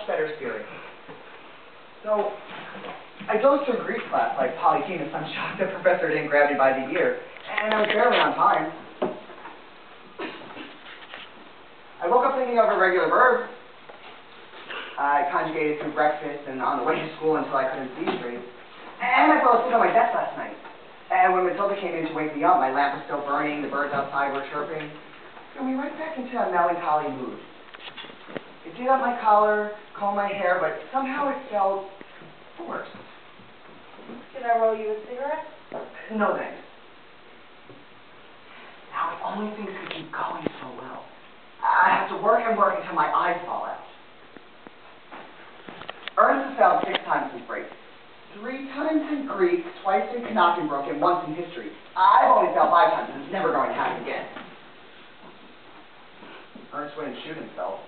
better spirit. So, I dozed through Greek class like Polyphemus. I'm shocked the professor didn't grab me by the ear, and I was barely on time. I woke up thinking of a regular verb. I conjugated through breakfast and on the way to school until I couldn't see straight. And I fell asleep on my desk last night. And when Matilda came in to wake me up, my lamp was still burning, the birds outside were chirping. And we went back into a melancholy mood. I did up my collar, combed my hair, but somehow it felt forced. Should I roll you a cigarette? No thanks. Now if only things could keep going so well. I have to work and work until my eyes fall out. Ernest has failed 6 times since break. 3 times in Greek, twice in Brook, and once in history. I've only failed 5 times, and it's never going to happen again. Ernest wouldn't shoot himself.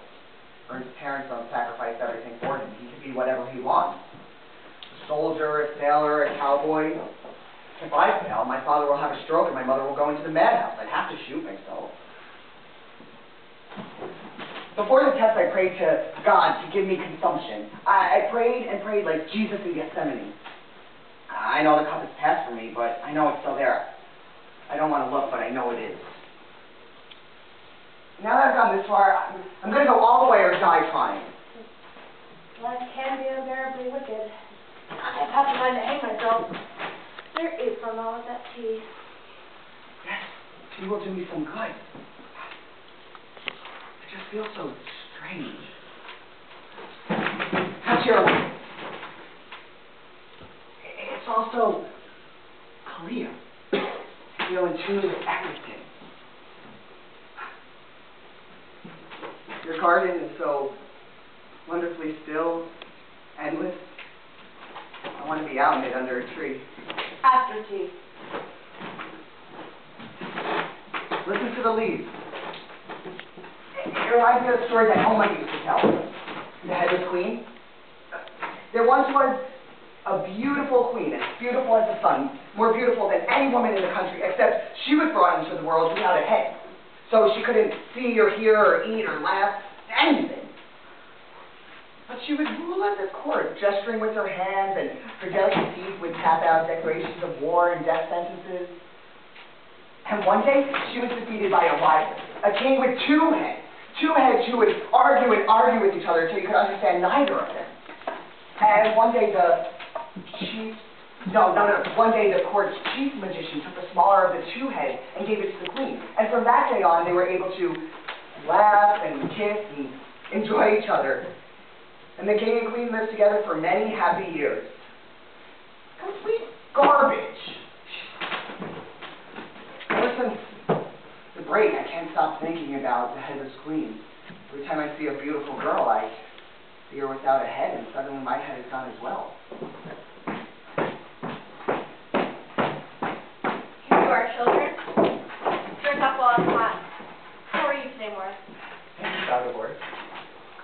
Ernest's parents don't sacrifice everything for him. He can be whatever he wants. A soldier, a sailor, a cowboy. If I fail, my father will have a stroke and my mother will go into the madhouse. I'd have to shoot myself. Before the test, I prayed to God to give me consumption. I prayed and prayed like Jesus in Gethsemane. I know the cup is past for me, but I know it's still there. I don't want to look, but I know it is. Now that I've gotten this far, I'm going to go all the way or die trying. Life can be unbearably wicked. I've had to mind to hang myself. There is some wrong with that tea. Yes, tea will do me some good. It just feels so strange. Melchior, it's also clear. I feel in tune with everything. Your garden is so wonderfully still, endless. I want to be out in it under a tree. After tea. Listen to the leaves. It reminds me of the story that Oma used to tell. The Headless Queen. There once was a beautiful queen, as beautiful as the sun, more beautiful than any woman in the country, except she was brought into the world without a head. So she couldn't see or hear or eat or laugh, anything. But she would rule at the court, gesturing with her hands, and her delicate teeth would tap out declarations of war and death sentences. And one day, she was defeated by a rival, a king with 2 heads. 2 heads who would argue and argue with each other until you could understand neither of them. And one day, one day the court's chief magician took the smaller of the 2 heads and gave it to the queen. And from that day on, they were able to laugh and kiss and enjoy each other. And the king and queen lived together for many happy years. Complete garbage. Ever since the break, I can't stop thinking about the headless queen. Every time I see a beautiful girl, I see her without a head, and suddenly my head is gone as well. Here you are, children. Drink up while it's hot. How are you today, Moritz? Thank you, Gabor.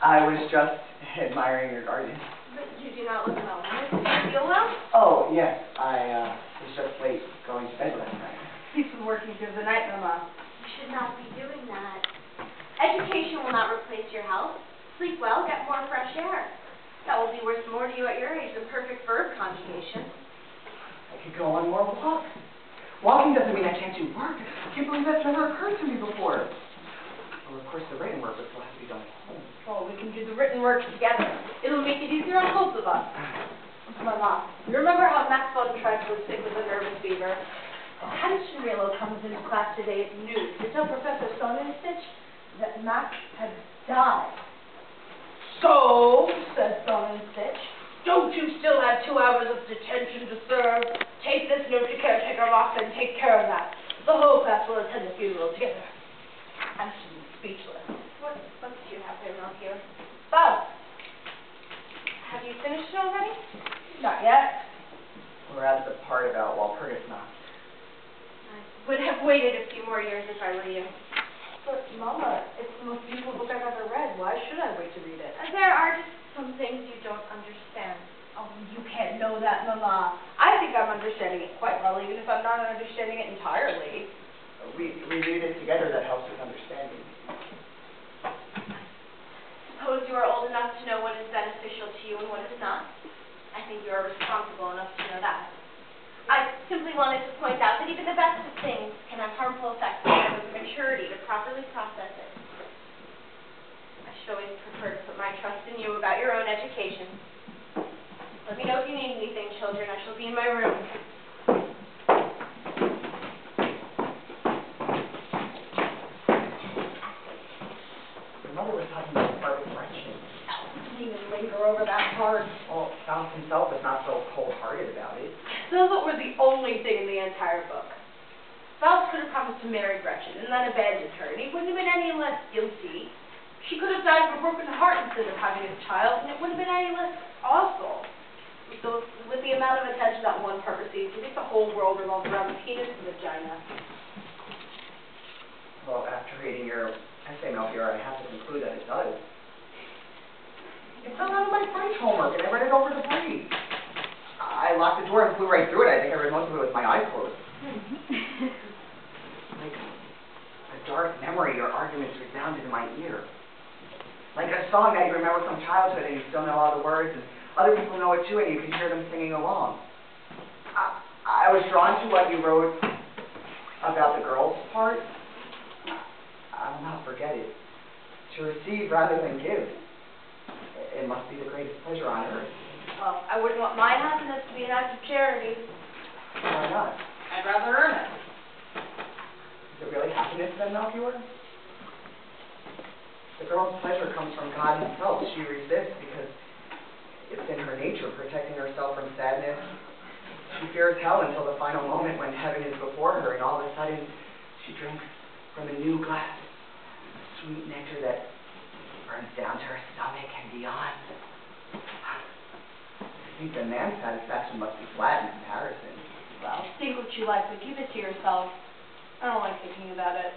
I was just admiring your garden. But you do not look well. Do you feel well? Oh, yes. I was just late going to bed last night. He's been working through the night, Mama. You should not be doing that. Education will not replace your health. Sleep well, get more fresh air. That will be worth more to you at your age than perfect verb conjugation. I could go on more walks. Walking doesn't mean I can't do work. I can't believe that's never occurred to me before. Well, of course, the written work will still have to be done at home. Well, we can do the written work together. It'll make it easier on both of us. Mama, you remember how Max Button tried to sick with a nervous fever? And how did Shimelo comes into class today at noon to tell Professor Stony that Max had died? So, said Stony, don't you still have 2 hours of detention to serve? Take this note to caretaker box and take care of that. The whole class will attend the funeral together. I'm speechless. What do you have there, Melchior? Well, Have you finished it already? not yet. We're at the part about Walpurgis Knots. I would have waited a few more years if I were you. But, Mama, it's the most beautiful book I've ever read. Why should I wait to read it? There are just some things you don't understand. Oh, you can't know that, Mama. I think I'm understanding it quite well, even if I'm not understanding it entirely. We read it together, that helps with understanding. suppose you are old enough to know what is beneficial to you and what is not. I think you are responsible enough to know that. I simply wanted to point out that even the best of things can have harmful effects if there was maturity to properly process it. I should always prefer to put my trust in you about your own education. Let me know if you need anything, children. I shall be in my room. Your mother was talking about Bartow friendship. Didn't even linger over that part. Well, Faust himself was not so cold-hearted about it. Those were the only thing in the entire book. Faust could have promised to marry Gretchen and then abandoned her, and he wouldn't have been any less guilty. She could have died of a broken heart instead of having a child, and it wouldn't have been any less awful. With the amount of attention that one part receives, you think the whole world revolves around the penis and vagina. Well, after reading your essay, Melchior, I have to conclude that it does. It fell out of my French homework, and I read it over the break. I locked the door and flew right through it. I think I read most of it with my eyes closed. Like a dark memory or arguments resounded in my ear. Like a song that you remember from childhood and you still know all the words, and other people know it too, and you can hear them singing along. I was drawn to what you wrote about the girl's part. I will not forget it. To receive rather than give. It must be the greatest pleasure on earth. Well, I wouldn't want my happiness to be an act of charity. Why not? I'd rather earn it. Is it really happiness then, Melchior? The girl's pleasure comes from God himself. She resists because it's in her nature, protecting herself from sadness. She fears hell until the final moment when heaven is before her, and all of a sudden she drinks from a new glass, sweet nectar that burns down to her stomach and beyond. I think the man's satisfaction must be flat in comparison. Well, think what you like, but give it to yourself. I don't like thinking about it.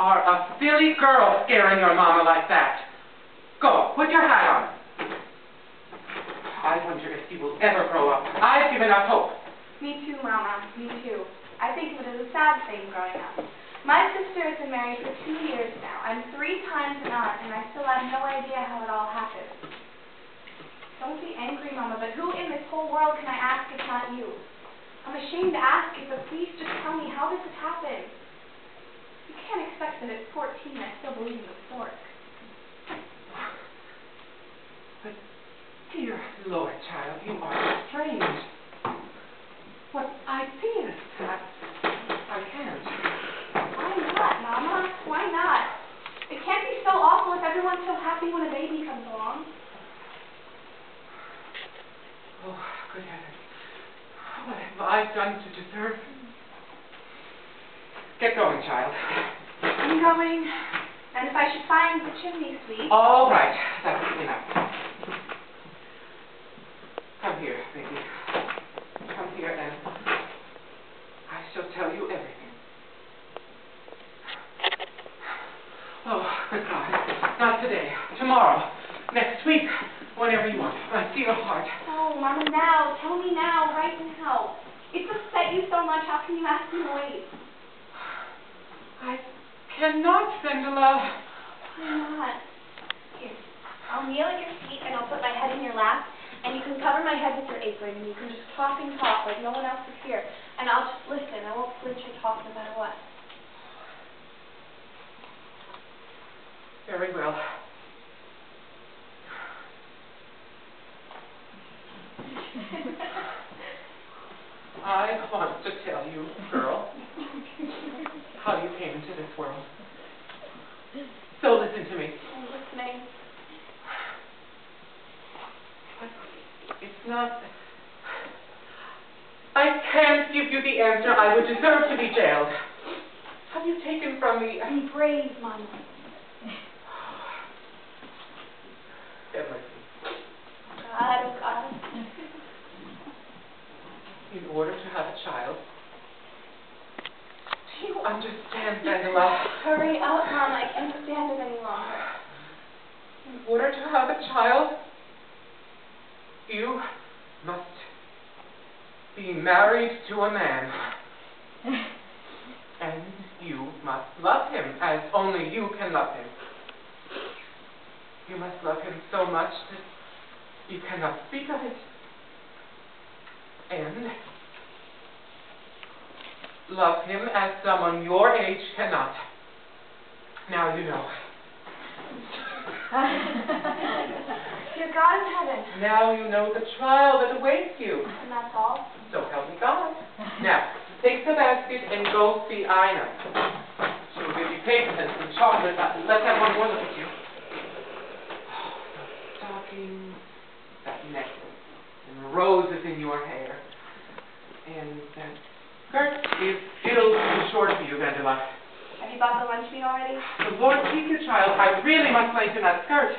are a silly girl scaring your mama like that. Go, put your hat on. I wonder if you will ever grow up. I've given up hope. Me too, Mama. Me too. I think of it as a sad thing growing up. My sister has been married for 2 years now. I'm 3 times an aunt, and I still have no idea how it all happened. Don't be angry, Mama, but who in this whole world can I ask if not you? I'm ashamed to ask you, but please just tell me, how did this happen? You can't expect that at 14 I still believe in the stork. But, dear Lord, child, you are strange. What ideas that I can't. Why not, Mama? Why not? It can't be so awful if everyone's so happy when a baby comes along. Oh, good heavens. What have I done to deserve? Get going, child. I'm going. And if I should find the chimney sweep... All right, that's enough. Come here, baby. Come here and I shall tell you everything. Oh, goodbye. Not today. Tomorrow. Next week. Whenever you want. My dear heart. Oh, Mama, now. Tell me now. Right now. It's upset you so much. How can you ask me to wait? I cannot, Vendela. Why not? Here, I'll kneel at your feet and I'll put my head in your lap, and you can cover my head with your apron, and you can just talk and talk like no one else is here, and I'll just listen. I won't flinch or talk no matter what. Very well. I want to tell you, girl, how you came into this world. So listen to me. I'm listening. It's not... I can't give you the answer. I would deserve to be jailed. Have you taken from me... Be brave, Mama. Emily. God, oh God. In order to have a child, do you understand, Vendela? Hurry up, Mama. I can't stand it any longer. In order to have a child, you must be married to a man. And you must love him as only you can love him. You must love him so much that you cannot speak of it. And love him as someone your age cannot. Now you know. Dear God in heaven. Now you know the trial that awaits you. And that's all? So help me God. Now, take the basket and go see Ina. She'll give you papers and some chocolate. Let's have one more look at you. Oh, those stockings, that necklace, and roses in your hair. And that skirt is still too short for you, Vendela. Have you bought the lunch meat already? The Lord keep you, child. I really must lengthen that skirt.